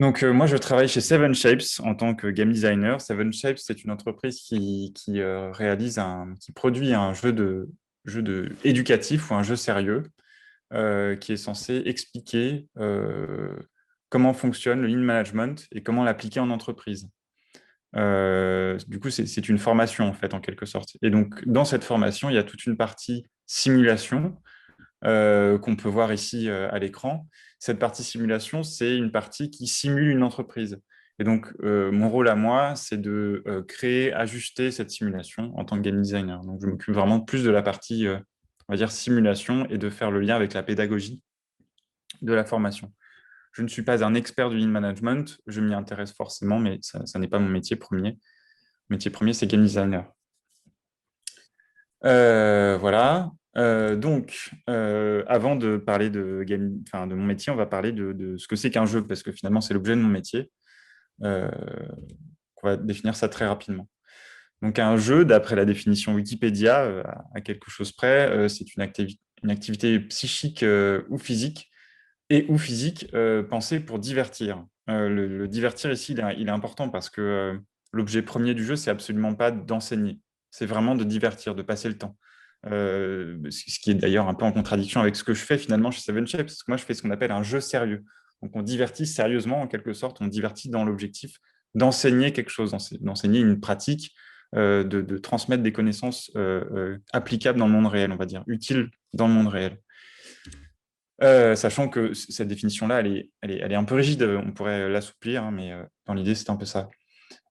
Donc, moi, je travaille chez Seven Shapes en tant que game designer. Seven Shapes, c'est une entreprise qui produit un jeu éducatif ou un jeu sérieux qui est censé expliquer comment fonctionne le lean management et comment l'appliquer en entreprise. Du coup, c'est une formation, en fait, en quelque sorte. Et donc, dans cette formation, il y a toute une partie simulation qu'on peut voir ici à l'écran. Cette partie simulation, c'est une partie qui simule une entreprise. Et donc, mon rôle à moi, c'est de créer, ajuster cette simulation en tant que game designer. Donc, je m'occupe vraiment plus de la partie, on va dire, simulation et de faire le lien avec la pédagogie de la formation. Je ne suis pas un expert du lean management, je m'y intéresse forcément, mais ça n'est pas mon métier premier. Mon métier premier, c'est game designer. Voilà. Avant de parler de mon métier, on va parler de ce que c'est qu'un jeu, parce que finalement, c'est l'objet de mon métier. Euh, on va définir ça très rapidement. Donc, un jeu, d'après la définition Wikipédia, à quelque chose près, c'est une activité psychique ou physique, pensée pour divertir. Le divertir ici, il est important parce que l'objet premier du jeu, c'est absolument pas d'enseigner. C'est vraiment de divertir, de passer le temps. Ce qui est d'ailleurs un peu en contradiction avec ce que je fais finalement chez Seven Shapes, parce que moi, je fais ce qu'on appelle un jeu sérieux. Donc, on divertit sérieusement, en quelque sorte, on divertit dans l'objectif d'enseigner quelque chose, d'enseigner une pratique, de transmettre des connaissances applicables dans le monde réel, on va dire, utiles dans le monde réel. Sachant que cette définition-là, elle est un peu rigide, on pourrait l'assouplir, hein, mais dans l'idée, c'est un peu ça.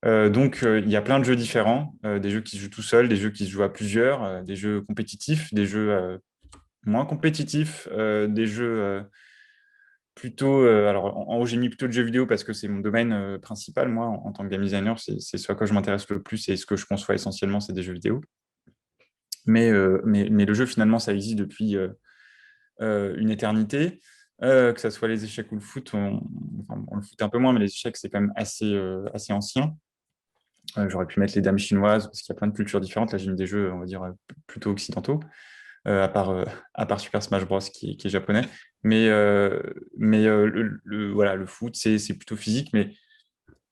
Il y a plein de jeux différents, des jeux qui se jouent tout seuls, des jeux qui se jouent à plusieurs, des jeux compétitifs, des jeux moins compétitifs, des jeux plutôt... alors, en haut, j'ai mis plutôt de jeux vidéo parce que c'est mon domaine principal, moi, en tant que game designer, c'est ce à quoi je m'intéresse le plus et ce que je conçois essentiellement, c'est des jeux vidéo. Mais le jeu, finalement, ça existe depuis une éternité. Que ce soit les échecs ou le foot, on le foot un peu moins, mais les échecs, c'est quand même assez ancien. J'aurais pu mettre les dames chinoises, parce qu'il y a plein de cultures différentes. Là, j'ai mis des jeux, on va dire, plutôt occidentaux, euh, à part, euh, à part Super Smash Bros. Qui est japonais. Voilà, le foot, c'est plutôt physique, mais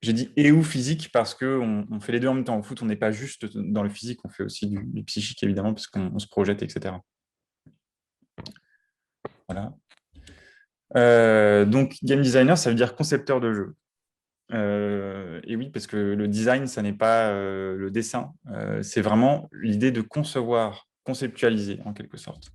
j'ai dit et ou physique parce qu'on fait les deux en même temps. Au foot, on n'est pas juste dans le physique, on fait aussi du psychique, évidemment, parce qu'on se projette, etc. Voilà. Donc, game designer, ça veut dire concepteur de jeu. Et oui, parce que le design, ça n'est pas le dessin, c'est vraiment l'idée de concevoir, conceptualiser en quelque sorte.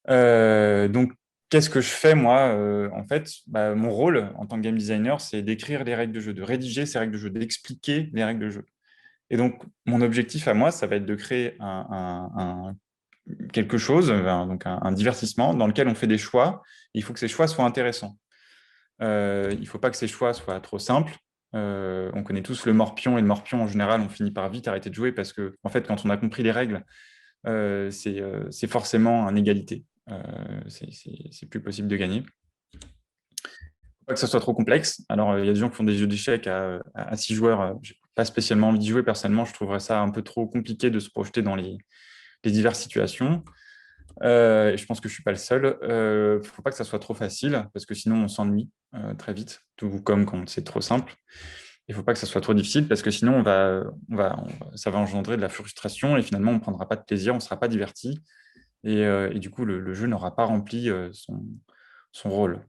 Donc, qu'est-ce que je fais moi en fait, mon rôle en tant que game designer, c'est d'écrire les règles de jeu, de rédiger ces règles de jeu, d'expliquer les règles de jeu. Et donc, mon objectif à moi, ça va être de créer quelque chose, donc un divertissement dans lequel on fait des choix. Il faut que ces choix soient intéressants. Il ne faut pas que ces choix soient trop simples. On connaît tous le morpion, et le morpion, en général, on finit par vite arrêter de jouer parce que, en fait, quand on a compris les règles, c'est forcément en égalité. C'est plus possible de gagner. Il ne faut pas que ça soit trop complexe. Alors, il y a des gens qui font des jeux d'échecs à 6 joueurs. Je n'ai pas spécialement envie d'y jouer personnellement. Je trouverais ça un peu trop compliqué de se projeter dans les diverses situations. Et je pense que je ne suis pas le seul. Il ne faut pas que ça soit trop facile, parce que sinon on s'ennuie très vite, tout comme quand c'est trop simple. Il ne faut pas que ça soit trop difficile, parce que sinon ça va engendrer de la frustration, et finalement on ne prendra pas de plaisir, on ne sera pas diverti, et du coup le jeu n'aura pas rempli son rôle.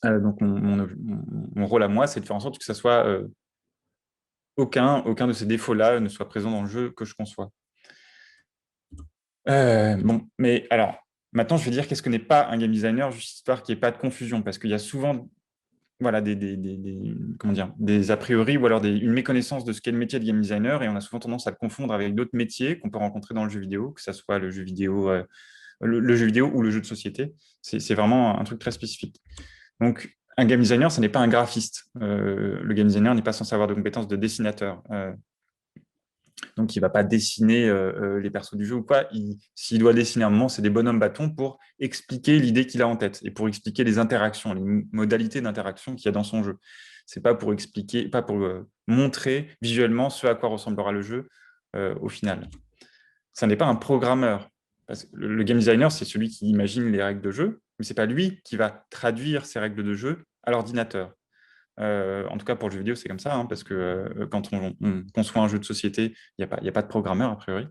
Donc mon rôle à moi, c'est de faire en sorte que ça soit aucun de ces défauts-là ne soit présent dans le jeu que je conçois. Bon, mais alors, maintenant, je vais dire qu'est-ce que n'est pas un game designer, juste histoire qu'il n'y ait pas de confusion, parce qu'il y a souvent voilà, comment dire, des a priori ou alors une méconnaissance de ce qu'est le métier de game designer, et on a souvent tendance à le confondre avec d'autres métiers qu'on peut rencontrer dans le jeu vidéo, que ce soit le jeu vidéo, le jeu vidéo ou le jeu de société. C'est vraiment un truc très spécifique. Donc, un game designer, ce n'est pas un graphiste. Le game designer n'est pas censé avoir de compétences de dessinateur. Donc, il ne va pas dessiner les persos du jeu ou quoi. S'il doit dessiner un moment, c'est des bonhommes bâtons pour expliquer l'idée qu'il a en tête et pour expliquer les interactions, les modalités d'interaction qu'il y a dans son jeu. C'est pas pour expliquer, pas pour montrer visuellement ce à quoi ressemblera le jeu au final. Ça n'est pas un programmeur. Parce que le game designer, c'est celui qui imagine les règles de jeu, mais ce n'est pas lui qui va traduire ces règles de jeu à l'ordinateur. En tout cas, pour le jeu vidéo, c'est comme ça, hein, parce que quand on conçoit un jeu de société, il n'y a pas de programmeur, a priori.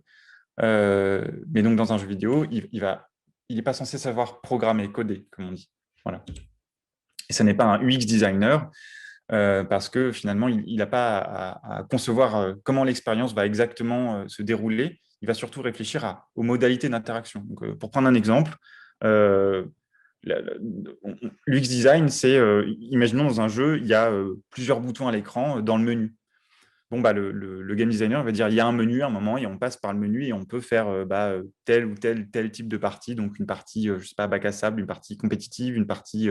Mais donc, dans un jeu vidéo, il n'est pas censé savoir programmer, coder, comme on dit. Voilà. Et ce n'est pas un UX designer, parce que finalement, il n'a pas à concevoir comment l'expérience va exactement se dérouler. Il va surtout réfléchir aux modalités d'interaction. Donc, pour prendre un exemple, euh, l'UX design, c'est, imaginons dans un jeu, il y a plusieurs boutons à l'écran dans le menu. Bon, bah, le game designer va dire, il y a un menu à un moment et on passe par le menu et on peut faire tel ou tel type de partie. Donc, une partie, je sais pas, bac à sable, une partie compétitive, une partie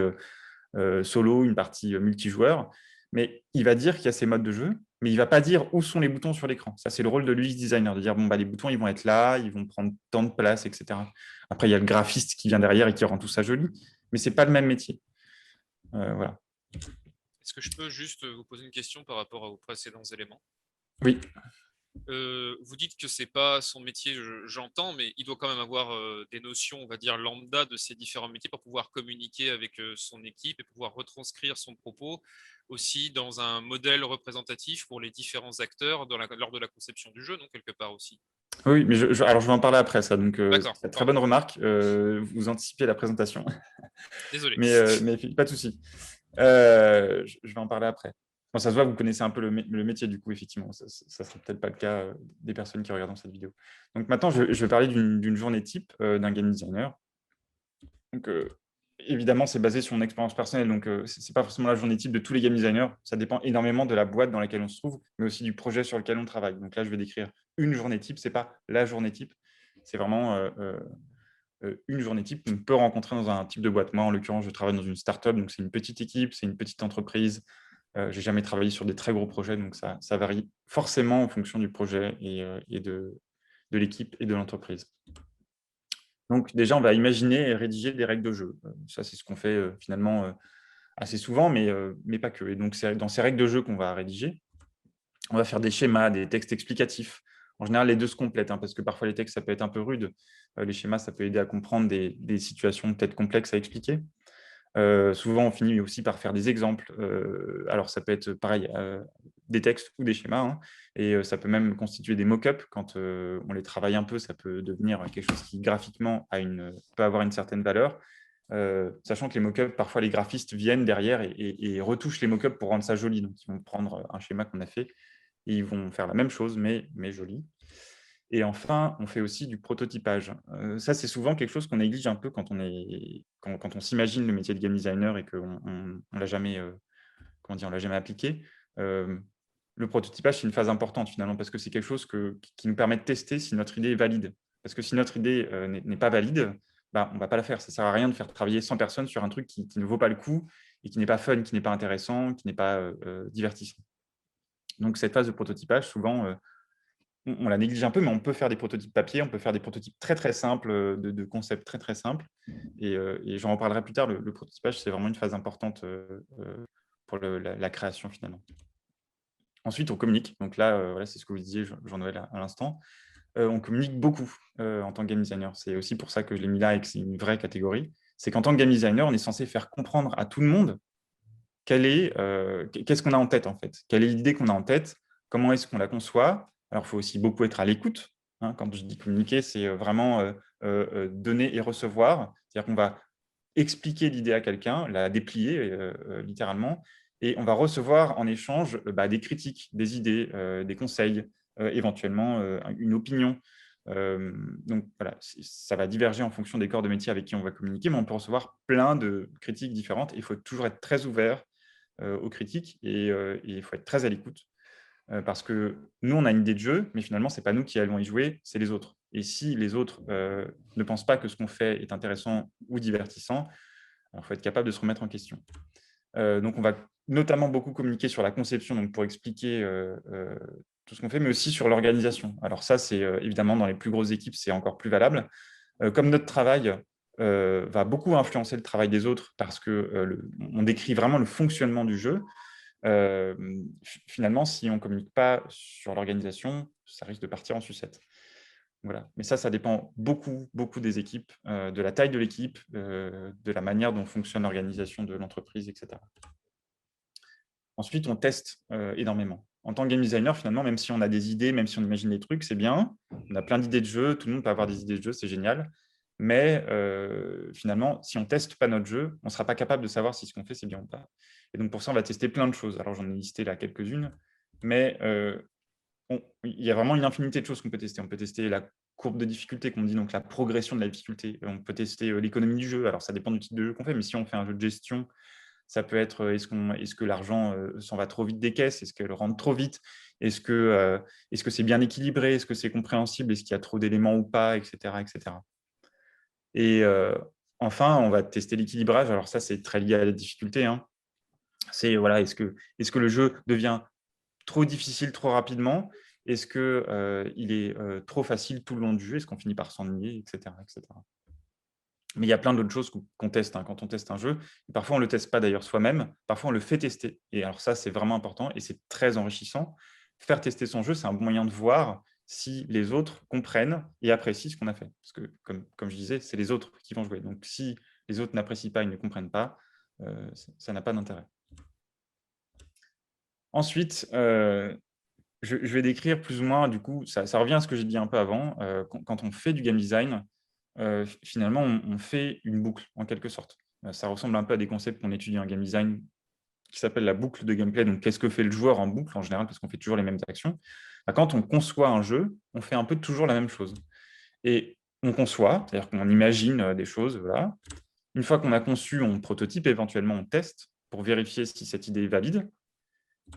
solo, une partie multijoueur. Mais il va dire qu'il y a ces modes de jeu, mais il ne va pas dire où sont les boutons sur l'écran. Ça, c'est le rôle de l'UX designer, de dire, bon, bah, les boutons, ils vont être là, ils vont prendre tant de place, etc. Après, il y a le graphiste qui vient derrière et qui rend tout ça joli, mais ce n'est pas le même métier. Voilà. Est-ce que je peux juste vous poser une question par rapport aux précédents éléments? Oui. Vous dites que c'est pas son métier, j'entends, mais il doit quand même avoir des notions, on va dire, lambda de ces différents métiers pour pouvoir communiquer avec son équipe et pouvoir retranscrire son propos aussi dans un modèle représentatif pour les différents acteurs lors de la conception du jeu, non, quelque part aussi. Oui, mais alors je vais en parler après ça. Donc, D'accord, très pardon, bonne remarque. Vous anticipez la présentation, désolé. mais pas de souci. Je vais en parler après. Bon, ça se voit, vous connaissez un peu le métier, du coup, effectivement. Ça ne sera peut-être pas le cas des personnes qui regardent cette vidéo. Donc maintenant, je vais parler d'une journée type d'un game designer. Donc, évidemment, c'est basé sur mon expérience personnelle. Donc, ce n'est pas forcément la journée type de tous les game designers. Ça dépend énormément de la boîte dans laquelle on se trouve, mais aussi du projet sur lequel on travaille. Donc là, je vais décrire une journée type. Ce n'est pas la journée type. C'est vraiment une journée type qu'on peut rencontrer dans un type de boîte. Moi, en l'occurrence, je travaille dans une startup, donc c'est une petite équipe, c'est une petite entreprise. Je n'ai jamais travaillé sur des très gros projets, donc ça varie forcément en fonction du projet et de l'équipe et de l'entreprise. Donc déjà, on va imaginer et rédiger des règles de jeu. Ça, c'est ce qu'on fait finalement assez souvent, mais pas que. Et donc, c'est dans ces règles de jeu qu'on va rédiger, on va faire des schémas, des textes explicatifs. En général, les deux se complètent, hein, parce que parfois les textes, ça peut être un peu rude. Les schémas, ça peut aider à comprendre des situations peut-être complexes à expliquer. Souvent, on finit aussi par faire des exemples. Alors, ça peut être pareil, des textes ou des schémas, hein, et ça peut même constituer des mock-ups. Quand on les travaille un peu, ça peut devenir quelque chose qui, graphiquement, peut avoir une certaine valeur. Sachant que les mock-ups, parfois, les graphistes viennent derrière et retouchent les mock-ups pour rendre ça joli. Donc, ils vont prendre un schéma qu'on a fait et ils vont faire la même chose, mais joli. Et enfin, on fait aussi du prototypage. Ça, c'est souvent quelque chose qu'on néglige un peu quand on s'imagine le métier de game designer et qu'on ne l'a jamais, on l'a jamais appliqué. Le prototypage, c'est une phase importante finalement, parce que c'est quelque chose qui nous permet de tester si notre idée est valide. Parce que si notre idée n'est pas valide, bah, on ne va pas la faire. Ça ne sert à rien de faire travailler 100 personnes sur un truc qui ne vaut pas le coup et qui n'est pas fun, qui n'est pas intéressant, qui n'est pas divertissant. Donc cette phase de prototypage, souvent, on la néglige un peu, mais on peut faire des prototypes papier, on peut faire des prototypes très très simples, de concepts très très simples. Et j'en reparlerai plus tard, le prototypage, c'est vraiment une phase importante pour la création finalement. Ensuite, on communique. Donc là, voilà, c'est ce que vous disiez, Jean-Noël, à l'instant. On communique beaucoup en tant que game designer. C'est aussi pour ça que je l'ai mis là et que c'est une vraie catégorie. C'est qu'en tant que game designer, on est censé faire comprendre à tout le monde qu'est-ce qu'on a en tête en fait, quelle est l'idée qu'on a en tête, comment est-ce qu'on la conçoit. Alors, il faut aussi beaucoup être à l'écoute. Hein. Quand je dis communiquer, c'est vraiment donner et recevoir. C'est-à-dire qu'on va expliquer l'idée à quelqu'un, la déplier littéralement, et on va recevoir en échange des critiques, des idées, des conseils, éventuellement une opinion. Donc voilà, ça va diverger en fonction des corps de métier avec qui on va communiquer, mais on peut recevoir plein de critiques différentes. Il faut toujours être très ouvert aux critiques et il faut être très à l'écoute parce que nous, on a une idée de jeu, mais finalement, ce n'est pas nous qui allons y jouer, c'est les autres. Et si les autres ne pensent pas que ce qu'on fait est intéressant ou divertissant, il faut être capable de se remettre en question. Donc, on va notamment beaucoup communiquer sur la conception, donc pour expliquer tout ce qu'on fait, mais aussi sur l'organisation. Alors ça, c'est évidemment dans les plus grosses équipes, c'est encore plus valable. Comme notre travail va beaucoup influencer le travail des autres parce qu'on décrit vraiment le fonctionnement du jeu, finalement, si on ne communique pas sur l'organisation, ça risque de partir en sucette. Voilà. Mais ça dépend beaucoup, beaucoup des équipes, de la taille de l'équipe, de la manière dont fonctionne l'organisation de l'entreprise, etc. Ensuite, on teste énormément. En tant que game designer, finalement, même si on a des idées, même si on imagine des trucs, c'est bien. On a plein d'idées de jeu, tout le monde peut avoir des idées de jeu, c'est génial. Mais finalement, si on ne teste pas notre jeu, on ne sera pas capable de savoir si ce qu'on fait, c'est bien ou pas. Et donc, pour ça, on va tester plein de choses. Alors, j'en ai listé là quelques-unes, mais il y a vraiment une infinité de choses qu'on peut tester. On peut tester la courbe de difficulté, qu'on dit, donc la progression de la difficulté. On peut tester l'économie du jeu. Alors, ça dépend du type de jeu qu'on fait, mais si on fait un jeu de gestion, ça peut être est-ce que l'argent s'en va trop vite des caisses? Est-ce qu'elle rentre trop vite? Est-ce que c'est bien équilibré? Est-ce que c'est compréhensible? Est-ce qu'il y a trop d'éléments ou pas? Etc. etc. Et enfin, on va tester l'équilibrage. Alors ça, c'est très lié à la difficulté, hein. C'est voilà, est-ce que le jeu devient trop difficile trop rapidement? Est-ce qu'il est trop facile tout le long du jeu? Est-ce qu'on finit par s'ennuyer, etc., etc. Mais il y a plein d'autres choses qu'on teste quand on teste un jeu. Et parfois, on ne le teste pas d'ailleurs soi-même. Parfois, on le fait tester. Et alors ça, c'est vraiment important et c'est très enrichissant. Faire tester son jeu, c'est un bon moyen de voir si les autres comprennent et apprécient ce qu'on a fait. Parce que, comme je disais, c'est les autres qui vont jouer. Donc, si les autres n'apprécient pas, ils ne comprennent pas, ça n'a pas d'intérêt. Ensuite, je vais décrire plus ou moins, du coup, ça revient à ce que j'ai dit un peu avant. Quand on fait du game design, finalement, on fait une boucle, en quelque sorte. Ça ressemble un peu à des concepts qu'on étudie en game design qui s'appelle la boucle de gameplay. Donc, qu'est-ce que fait le joueur en boucle, en général, parce qu'on fait toujours les mêmes actions. Quand on conçoit un jeu, on fait un peu toujours la même chose. Et on conçoit, c'est-à-dire qu'on imagine des choses. Voilà. Une fois qu'on a conçu, on prototype, éventuellement, on teste pour vérifier si cette idée est valide.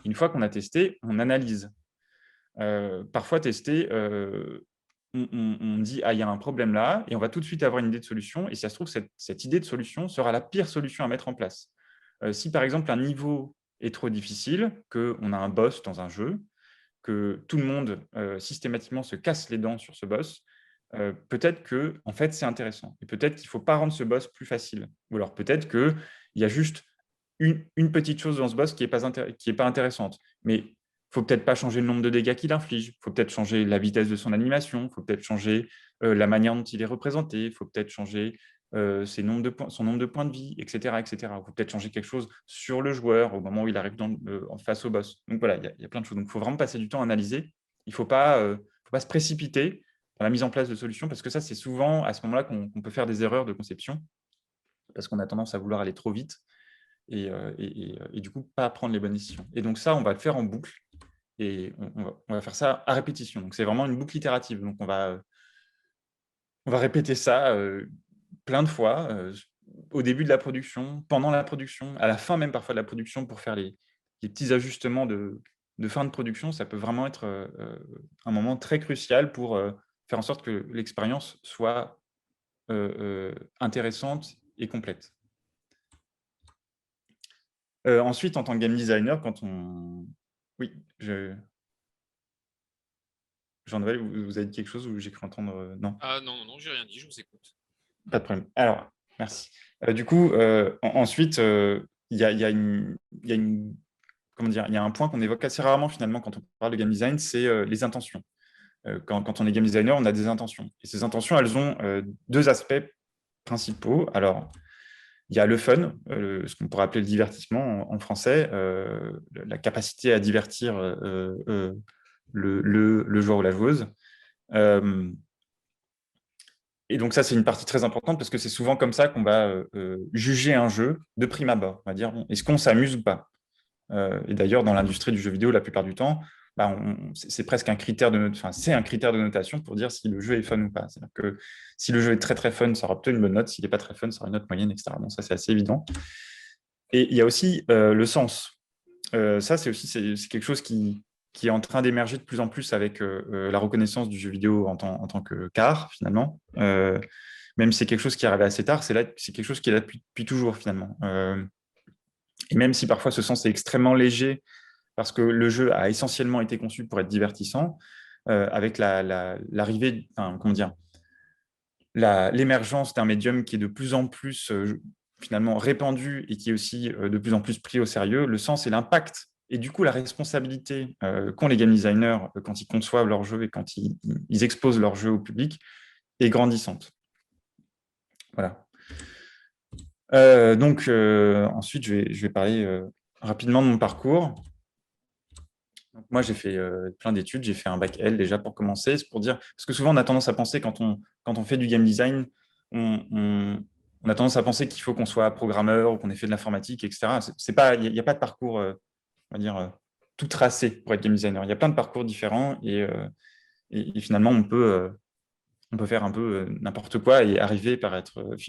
Une fois qu'on a testé, on analyse. Parfois, tester, on dit « Ah, il y a un problème là », et on va tout de suite avoir une idée de solution, et si ça se trouve, cette idée de solution sera la pire solution à mettre en place. Si, par exemple, un niveau est trop difficile, qu'on a un boss dans un jeu, que tout le monde, systématiquement, se casse les dents sur ce boss, peut-être que en fait, c'est intéressant. Et peut-être qu'il ne faut pas rendre ce boss plus facile. Ou alors peut-être qu'il y a juste une petite chose dans ce boss qui est pas intéressante. Mais il ne faut peut-être pas changer le nombre de dégâts qu'il inflige, il faut peut-être changer la vitesse de son animation, il faut peut-être changer la manière dont il est représenté, il faut peut-être changer son nombre de points de vie, etc. etc. Il faut peut-être changer quelque chose sur le joueur au moment où il arrive en face au boss. Donc voilà, il y a plein de choses. Donc il faut vraiment passer du temps à analyser. Il ne faut pas se précipiter dans la mise en place de solutions, parce que ça, c'est souvent à ce moment-là qu'on peut faire des erreurs de conception, parce qu'on a tendance à vouloir aller trop vite et du coup, pas prendre les bonnes décisions. Et donc ça, on va le faire en boucle et on va faire ça à répétition. Donc c'est vraiment une boucle itérative. Donc on va répéter ça plein de fois au début de la production, pendant la production, à la fin même parfois de la production pour faire les petits ajustements de fin de production. Ça peut vraiment être un moment très crucial pour faire en sorte que l'expérience soit intéressante et complète. Ensuite, en tant que game designer, quand on... Oui, Jean-Noël, vous avez dit quelque chose ou j'ai cru entendre non? Ah non, non, j'ai rien dit, je vous écoute. Pas de problème. Alors, merci. Du coup, ensuite, il y a une comment dire, il y a un point qu'on évoque assez rarement finalement quand on parle de game design, c'est les intentions. Quand on est game designer, on a des intentions. Et ces intentions, elles ont deux aspects principaux. Alors, il y a le fun, ce qu'on pourrait appeler le divertissement en français, la capacité à divertir le joueur ou la joueuse. Et donc ça, c'est une partie très importante parce que c'est souvent comme ça qu'on va juger un jeu de prime abord. On va dire, bon, est-ce qu'on s'amuse ou pas? Et d'ailleurs, dans l'industrie du jeu vidéo, la plupart du temps, bah, c'est presque un critère c'est un critère de notation pour dire si le jeu est fun ou pas. C'est-à-dire que si le jeu est très très fun, ça aura plutôt une bonne note. S'il n'est pas très fun, ça aura une note moyenne, etc. Donc ça, c'est assez évident. Et il y a aussi le sens. Ça, c'est quelque chose qui est en train d'émerger de plus en plus avec la reconnaissance du jeu vidéo en tant qu'art, finalement. Même si c'est quelque chose qui est arrivé assez tard, c'est quelque chose qui est là depuis toujours, finalement. Et même si parfois ce sens est extrêmement léger, parce que le jeu a essentiellement été conçu pour être divertissant, avec l'arrivée, comment dire, l'émergence d'un médium qui est de plus en plus finalement répandu et qui est aussi de plus en plus pris au sérieux, le sens et l'impact Et du coup, la responsabilité qu'ont les game designers quand ils conçoivent leur jeu et quand ils exposent leur jeu au public est grandissante. Voilà. Donc, ensuite, je vais parler rapidement de mon parcours. Donc, moi, j'ai fait plein d'études. J'ai fait un bac L déjà pour commencer. C'est pour dire, parce que souvent, on a tendance à penser, quand on fait du game design, on a tendance à penser qu'il faut qu'on soit programmeur ou qu'on ait fait de l'informatique, etc. Il n'y a pas de parcours, on va dire, tout tracé pour être game designer. Il y a plein de parcours différents et finalement, on peut faire un peu n'importe quoi et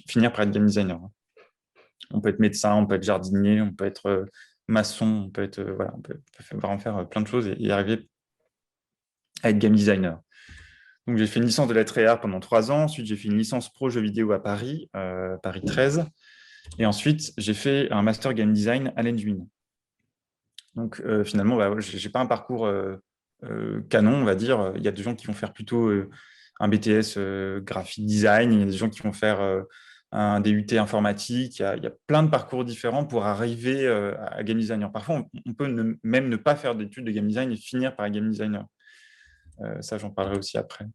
finir par être game designer. On peut être médecin, on peut être jardinier, on peut être maçon, voilà, on peut vraiment faire plein de choses et arriver à être game designer. Donc, j'ai fait une licence de lettres et arts pendant 3 ans. Ensuite, j'ai fait une licence pro jeux vidéo à Paris, Paris 13. Et ensuite, j'ai fait un master game design à l'Engmin. Donc, finalement, bah, je n'ai pas un parcours canon, on va dire. Il y a des gens qui vont faire plutôt un BTS graphic design. Il y a des gens qui vont faire un DUT informatique. Il y a plein de parcours différents pour arriver à game designer. Parfois, on peut même ne pas faire d'études de game design et finir par game designer. Ça, j'en parlerai aussi après.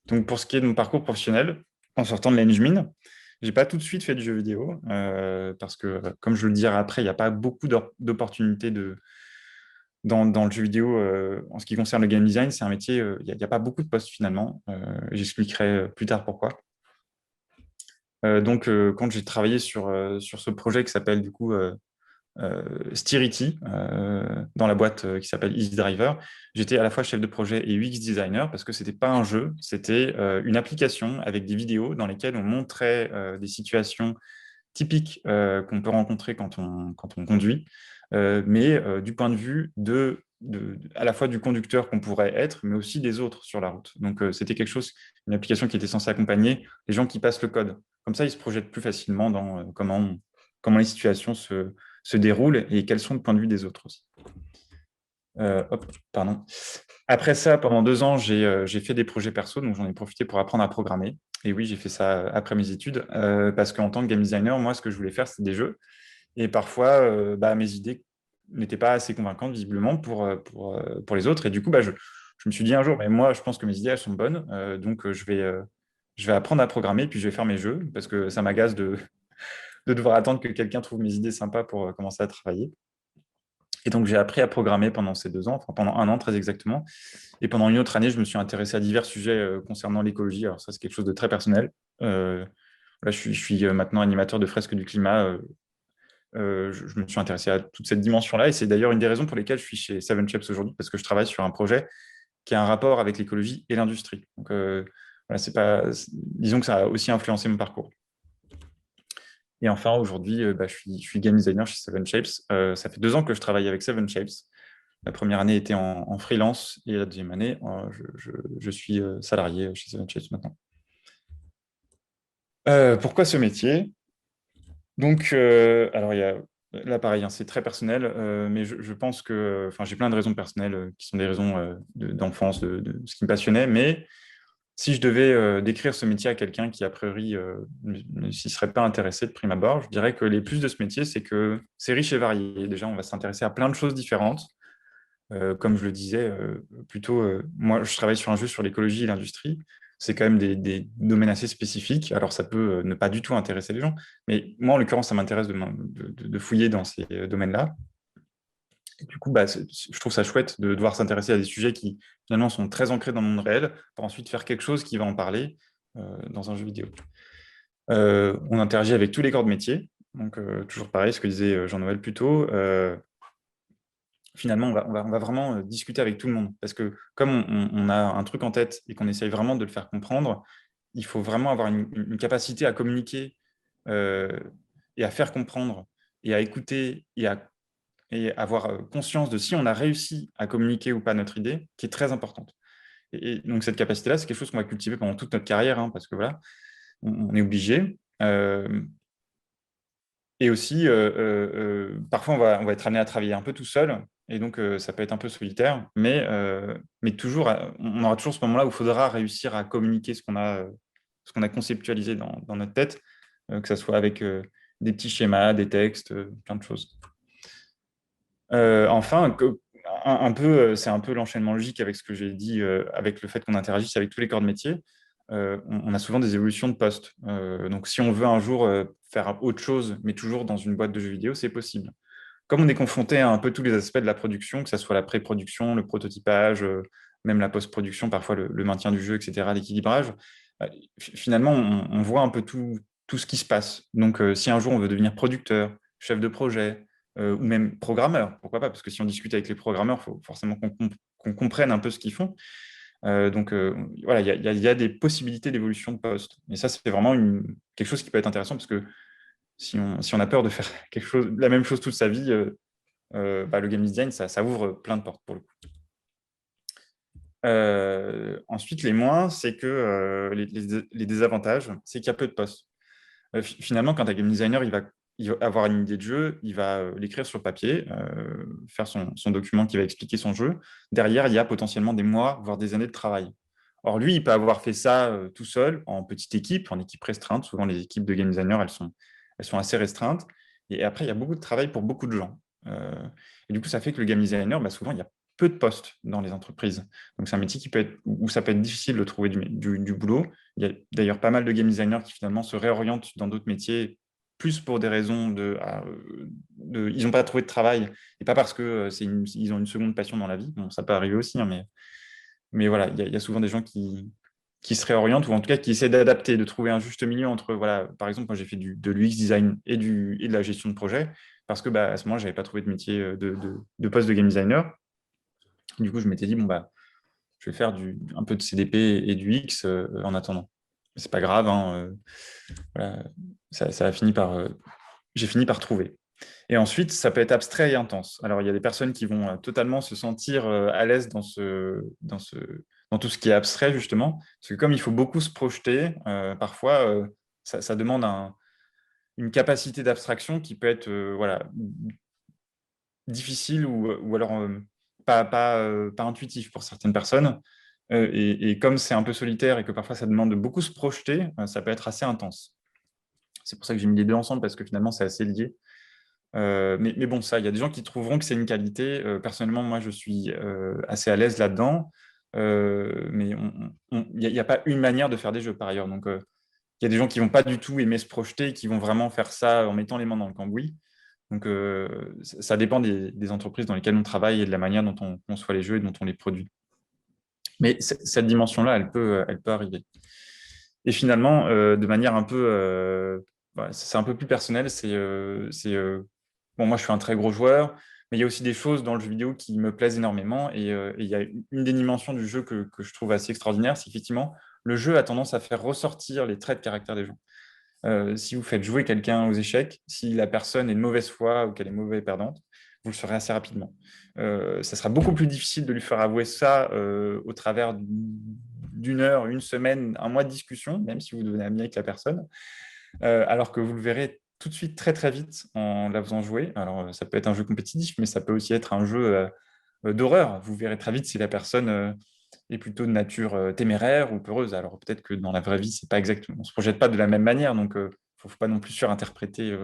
Donc, pour ce qui est de mon parcours professionnel, en sortant de l'Engmin, je n'ai pas tout de suite fait du jeu vidéo parce que, comme je le dirai après, il n'y a pas beaucoup d'opportunités dans le jeu vidéo en ce qui concerne le game design. C'est un métier, il n'y a pas beaucoup de postes finalement. J'expliquerai plus tard pourquoi. Donc, quand j'ai travaillé sur ce projet qui s'appelle du coup Steerity, dans la boîte qui s'appelle Easy Driver, j'étais à la fois chef de projet et UX designer parce que c'était pas un jeu, c'était une application avec des vidéos dans lesquelles on montrait des situations typiques qu'on peut rencontrer quand on conduit, mais du point de vue à la fois du conducteur qu'on pourrait être, mais aussi des autres sur la route. Donc, c'était une application qui était censée accompagner les gens qui passent le code. Comme ça, ils se projettent plus facilement dans comment les situations se déroulent et quels sont le point de vue des autres aussi. Hop, pardon. Après ça, pendant 2 ans, j'ai fait des projets perso, donc j'en ai profité pour apprendre à programmer. Et oui, j'ai fait ça après mes études, parce qu'en tant que game designer, moi, ce que je voulais faire, c'était des jeux. Et parfois, mes idées n'étaient pas assez convaincantes, visiblement, pour les autres. Et du coup, je me suis dit un jour, mais moi, je pense que mes idées, elles sont bonnes, donc je vais apprendre à programmer, puis je vais faire mes jeux, parce que ça m'agace de devoir attendre que quelqu'un trouve mes idées sympas pour commencer à travailler. Et donc, j'ai appris à programmer pendant ces 2 ans, enfin pendant 1 an très exactement. Et pendant une autre année, je me suis intéressé à divers sujets concernant l'écologie. Alors ça, c'est quelque chose de très personnel. Là, je suis maintenant animateur de fresques du climat. Je me suis intéressé à toute cette dimension-là. Et c'est d'ailleurs une des raisons pour lesquelles je suis chez Seven Shapes aujourd'hui, parce que je travaille sur un projet qui a un rapport avec l'écologie et l'industrie. Donc, voilà, disons que ça a aussi influencé mon parcours. Et enfin, aujourd'hui, je suis game designer chez Seven Shapes. Ça fait 2 ans que je travaille avec Seven Shapes. La première année était en freelance et la deuxième année, je suis salarié chez Seven Shapes maintenant. Pourquoi ce métier? Donc, alors, là, pareil, hein, c'est très personnel, mais je pense que, enfin, j'ai plein de raisons personnelles qui sont des raisons d'enfance, de ce qui me passionnait, mais si je devais décrire ce métier à quelqu'un qui, a priori, ne s'y serait pas intéressé de prime abord, je dirais que les plus de ce métier, c'est que c'est riche et varié. Déjà, on va s'intéresser à plein de choses différentes. Comme je le disais, plutôt, moi, je travaille sur un jeu sur l'écologie et l'industrie. C'est quand même des domaines assez spécifiques. Alors, ça peut ne pas du tout intéresser les gens, mais moi, en l'occurrence, ça m'intéresse de fouiller dans ces domaines-là. Et du coup, je trouve ça chouette de devoir s'intéresser à des sujets qui, finalement, sont très ancrés dans le monde réel, pour ensuite faire quelque chose qui va en parler dans un jeu vidéo. On interagit avec tous les corps de métier. Donc, toujours pareil, ce que disait Jean-Noël plus tôt. Finalement, on va vraiment discuter avec tout le monde. Parce que comme on a un truc en tête et qu'on essaye vraiment de le faire comprendre, il faut vraiment avoir une capacité à communiquer et à faire comprendre et à écouter et avoir conscience de si on a réussi à communiquer ou pas notre idée, qui est très importante. Et donc, cette capacité-là, c'est quelque chose qu'on va cultiver pendant toute notre carrière, hein, parce que voilà, on est obligé. Et aussi, parfois, on va être amené à travailler un peu tout seul, et donc ça peut être un peu solitaire, mais toujours, on aura toujours ce moment-là où il faudra réussir à communiquer ce qu'on a conceptualisé dans notre tête, que ce soit avec des petits schémas, des textes, plein de choses. Enfin, c'est un peu l'enchaînement logique avec ce que j'ai dit, avec le fait qu'on interagisse avec tous les corps de métier. On a souvent des évolutions de poste. Donc, si on veut un jour faire autre chose, mais toujours dans une boîte de jeux vidéo, c'est possible. Comme on est confronté à un peu tous les aspects de la production, que ce soit la pré-production, le prototypage, même la post-production, parfois le maintien du jeu, etc., l'équilibrage, finalement, on voit un peu tout ce qui se passe. Donc, si un jour on veut devenir producteur, chef de projet, ou même programmeur, pourquoi pas? Parce que si on discute avec les programmeurs, il faut forcément qu'on comprenne un peu ce qu'ils font. Donc, voilà, il y a des possibilités d'évolution de poste. Et ça, c'est vraiment quelque chose qui peut être intéressant parce que si on a peur de faire la même chose toute sa vie, le game design, ça ouvre plein de portes pour le coup. Ensuite, les moins, c'est que les désavantages, c'est qu'il y a peu de postes. Finalement, quand un game designer, il va avoir une idée de jeu, il va l'écrire sur papier, faire son document qui va expliquer son jeu. Derrière, il y a potentiellement des mois, voire des années de travail. Or, lui, il peut avoir fait ça tout seul, en petite équipe, en équipe restreinte. Souvent, les équipes de game designers, elles sont assez restreintes. Et après, il y a beaucoup de travail pour beaucoup de gens. Et du coup, ça fait que le game designer, souvent, il y a peu de postes dans les entreprises. Donc, c'est un métier où ça peut être difficile de trouver du boulot. Il y a d'ailleurs pas mal de game designers qui finalement se réorientent dans d'autres métiers, plus pour des raisons ils n'ont pas trouvé de travail, et pas parce que ils ont une seconde passion dans la vie. Bon, ça peut arriver aussi, hein, mais voilà, il y a souvent des gens qui se réorientent, ou en tout cas qui essaient d'adapter, de trouver un juste milieu entre, voilà, par exemple, moi j'ai fait de l'UX design et de la gestion de projet, parce que à ce moment-là, je n'avais pas trouvé de métier de poste de game designer. Du coup, je m'étais dit, bon, je vais faire un peu de CDP et du X en attendant. C'est pas grave, hein, voilà, ça a fini j'ai fini par trouver. Et ensuite, ça peut être abstrait et intense. Alors, il y a des personnes qui vont totalement se sentir à l'aise dans tout ce qui est abstrait, justement. Parce que comme il faut beaucoup se projeter, parfois, ça demande une capacité d'abstraction qui peut être voilà, difficile ou alors pas intuitif pour certaines personnes. Et comme c'est un peu solitaire et que parfois ça demande de beaucoup se projeter, ça peut être assez intense. C'est pour ça que j'ai mis les deux ensemble, parce que finalement, c'est assez lié. Mais bon, ça, il y a des gens qui trouveront que c'est une qualité. Personnellement, moi, je suis assez à l'aise là-dedans. Mais il n'y a pas une manière de faire des jeux par ailleurs. Donc, il y a des gens qui vont pas du tout aimer se projeter, qui vont vraiment faire ça en mettant les mains dans le cambouis. Donc, ça dépend des entreprises dans lesquelles on travaille et de la manière dont on conçoit les jeux et dont on les produit. Mais cette dimension-là, elle peut arriver. Et finalement, de manière un peu, c'est un peu plus personnel, bon, moi, je suis un très gros joueur, mais il y a aussi des choses dans le jeu vidéo qui me plaisent énormément. Et il y a une des dimensions du jeu que je trouve assez extraordinaire, c'est qu'effectivement, le jeu a tendance à faire ressortir les traits de caractère des gens. Si vous faites jouer quelqu'un aux échecs, si la personne est de mauvaise foi ou qu'elle est mauvaise perdante, vous le saurez assez rapidement. Ça sera beaucoup plus difficile de lui faire avouer ça au travers d'une heure, une semaine, un mois de discussion, même si vous devenez ami avec la personne, alors que vous le verrez tout de suite très très vite en la faisant jouer. Alors ça peut être un jeu compétitif, mais ça peut aussi être un jeu d'horreur. Vous verrez très vite si la personne est plutôt de nature téméraire ou peureuse. Alors peut-être que dans la vraie vie, c'est pas exactement, on se projette pas de la même manière, donc faut pas non plus surinterpréter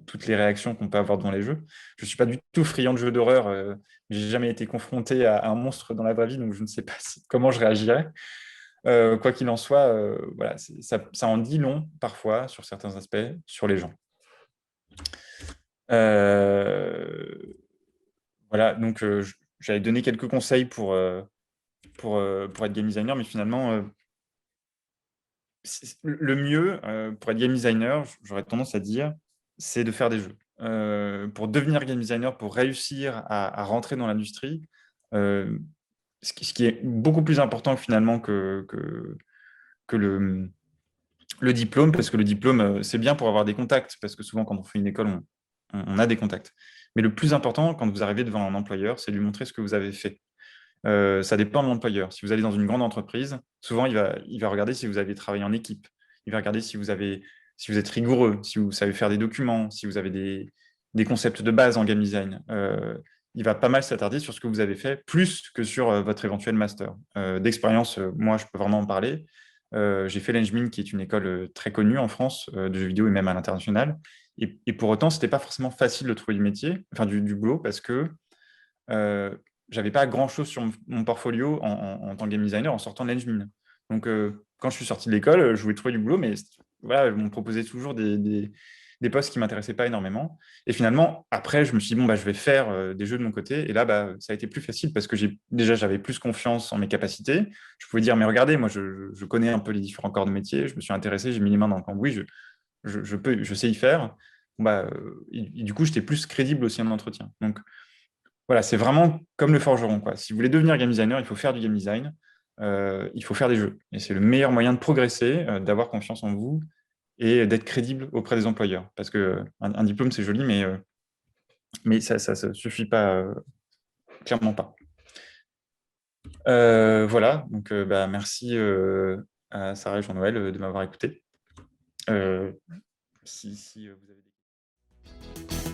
toutes les réactions qu'on peut avoir dans les jeux. Je suis pas du tout friand de jeux d'horreur. J'ai jamais été confronté à un monstre dans la vraie vie, donc je ne sais pas comment je réagirais. Quoi qu'il en soit, voilà, ça en dit long parfois sur certains aspects sur les gens. Voilà, donc j'avais donné quelques conseils pour être game designer, mais finalement, le mieux pour être game designer, j'aurais tendance à dire, c'est de faire des jeux. Pour devenir game designer, pour réussir à rentrer dans l'industrie, ce qui est beaucoup plus important finalement que le diplôme, parce que le diplôme, c'est bien pour avoir des contacts, parce que souvent quand on fait une école, on a des contacts. Mais le plus important, quand vous arrivez devant un employeur, c'est de lui montrer ce que vous avez fait. Ça dépend de l'employeur. Si vous allez dans une grande entreprise, souvent, il va regarder si vous avez travaillé en équipe. Il va regarder si vous êtes rigoureux, si vous savez faire des documents, si vous avez des concepts de base en game design. Il va pas mal s'attarder sur ce que vous avez fait, plus que sur votre éventuel master. D'expérience, moi, je peux vraiment en parler. J'ai fait l'Engmin, qui est une école très connue en France de jeux vidéo et même à l'international. Et pour autant, ce n'était pas forcément facile de trouver du métier, enfin du boulot, parce que j'avais pas grand-chose sur mon portfolio en tant que game designer en sortant de l'engine. Donc, quand je suis sorti de l'école, je voulais trouver du boulot, mais voilà, on me proposait toujours des postes qui m'intéressaient pas énormément. Et finalement, après, je me suis dit, bon, bah, je vais faire des jeux de mon côté. Et là, bah, ça a été plus facile parce que j'avais plus confiance en mes capacités. Je pouvais dire, mais regardez, moi, je connais un peu les différents corps de métier. Je me suis intéressé, j'ai mis les mains dans le cambouis, je sais y faire. Bon, bah, et du coup, j'étais plus crédible aussi en entretien. Donc, voilà, c'est vraiment comme le forgeron, quoi. Si vous voulez devenir game designer, il faut faire du game design, il faut faire des jeux. Et c'est le meilleur moyen de progresser, d'avoir confiance en vous et d'être crédible auprès des employeurs. Parce que un diplôme, c'est joli, mais ça ne suffit pas, clairement pas. Voilà, donc bah, merci à Sarah et Jean-Noël de m'avoir écouté. Si vous avez des